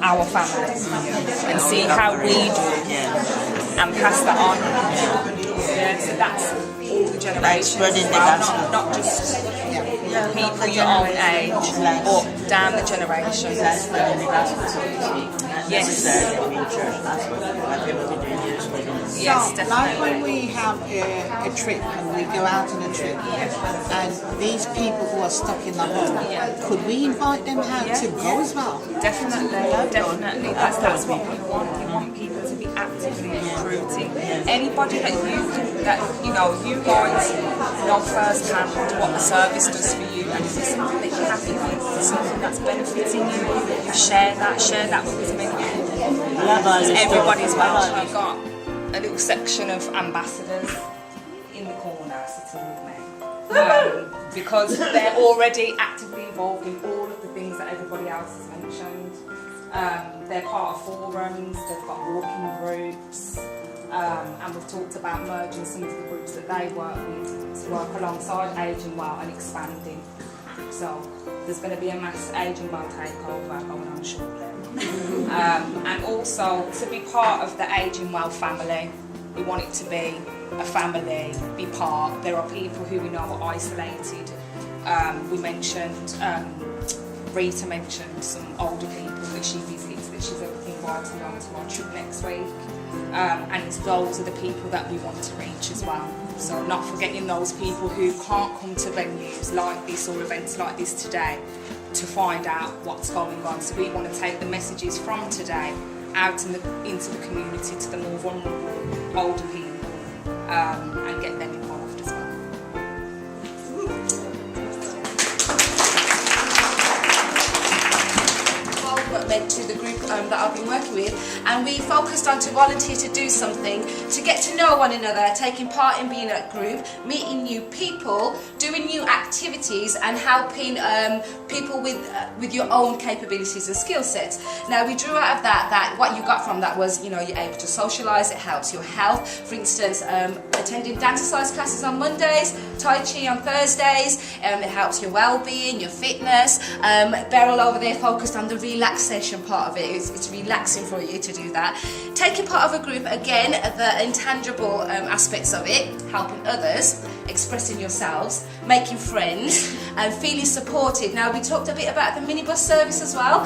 our family and see how we do and pass that on. Yeah, so that's all the generations as well, not just people your own age, but down the generations. Yes. Yes, definitely. Like when we have a trip and we go out on a trip, and these people who are stuck in the home, could we invite them out to go as well? Definitely. That's what we want. We want people to be actively recruiting. Anybody that you guys know firsthand what the service does for you, and if it's something that you're happy with, if it's something that's benefiting you, share that with as many people. Everybody's welcome. I've got a little section of ambassadors in the corner sitting with me. Because they're already actively involved in all of the things that everybody else has mentioned. They're part of forums, they've got walking groups, and we've talked about merging some of the groups that they work with to work alongside Ageing Well and expanding. So there's going to be a mass Ageing Well takeover going on shortly. And also to be part of the Ageing Well family, we want it to be a family, be part. There are people who we know are isolated. We mentioned, Rita mentioned some older people that she visits, that she's inviting onto our trip next week. And it's those are the people that we want to reach as well. So not forgetting those people who can't come to venues like this or events like this today to find out what's going on. So we want to take the messages from today out into the community, to the more vulnerable older people, and get them involved as well. Meant to the group that I've been working with, and we focused on to volunteer to do something, to get to know one another, taking part in being a group, meeting new people, doing new activities, and helping people with your own capabilities and skill sets. Now we drew out of that what you got from that was, you're able to socialise, it helps your health. For instance, attending dancercise classes on Mondays, Tai Chi on Thursdays, it helps your well-being, your fitness. Beryl over there focused on the relaxation part of it. It's relaxing for you to do that. Taking part of a group, again, the intangible aspects of it, helping others, expressing yourselves, making friends, and feeling supported. Now we talked a bit about the minibus service as well.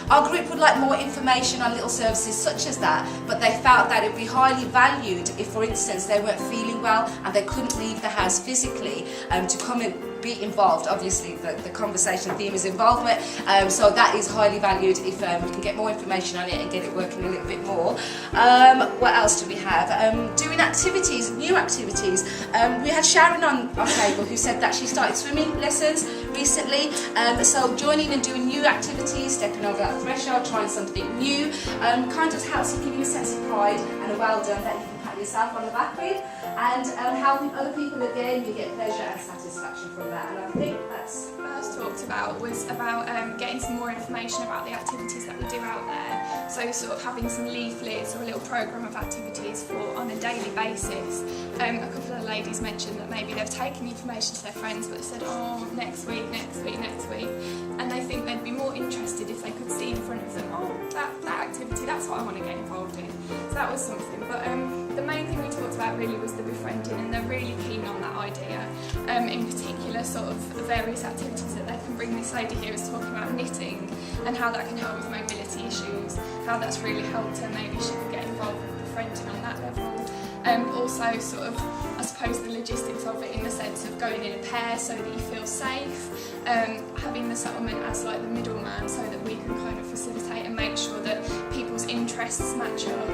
Our group would like more information on little services such as that, but they felt that it would be highly valued if, for instance, they weren't feeling well and they couldn't leave the house physically to come and be involved. Obviously the conversation theme is involvement, so that is highly valued if we can get more information on it and get it working a little bit more. What else do we have? Doing activities, new activities. We had Sharon on our table who said that she started swimming lessons recently, so joining and doing new activities, stepping over that threshold, trying something new, kind of helps you, give you a sense of pride and a well done that you can pat yourself on the back with, and helping other people, again, you get pleasure and satisfaction from that. And I think that's first talked about was about getting some more information about the activities that we do out there. So sort of having some leaflets or a little programme of activities for on a daily basis. A couple of ladies mentioned that maybe they've taken the information to their friends but they said, oh, next week, and they think they'd be more interested if they could see in front of them, oh, that activity, that's what I want to get involved in. So that was something. But the main thing we talked about really was the befriending, and they're really keen on that idea. In particular, sort of various activities that they can bring. This lady here is talking about knitting and how that can help with mobility issues, how that's really helped her. Maybe she could get involved with befriending on that level. Also sort of, I suppose, the logistics of it in the sense of going in a pair so that you feel safe, having the settlement as like the middleman so that we can kind of facilitate and make sure that people's interests match up,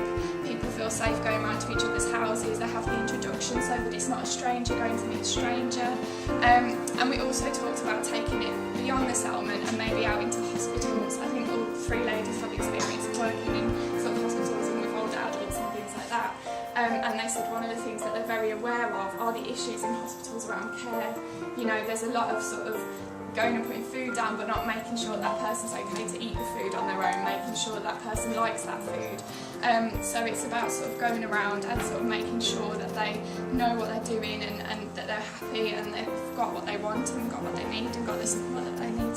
people feel safe going around to each other's houses, they have the introduction so that it's not a stranger going to meet a stranger. And we also talked about taking it beyond the settlement and maybe out into hospitals. I think all three ladies have experience of working in sort of hospitals and with older adults and things like that. And they said one of the things that they're very aware of are the issues in hospitals around care. There's a lot of sort of going and putting food down but not making sure that person's okay to eat the food on their own, making sure that person likes that food. So it's about sort of going around and sort of making sure that they know what they're doing and that they're happy and they've got what they want and got what they need and got the support that they need.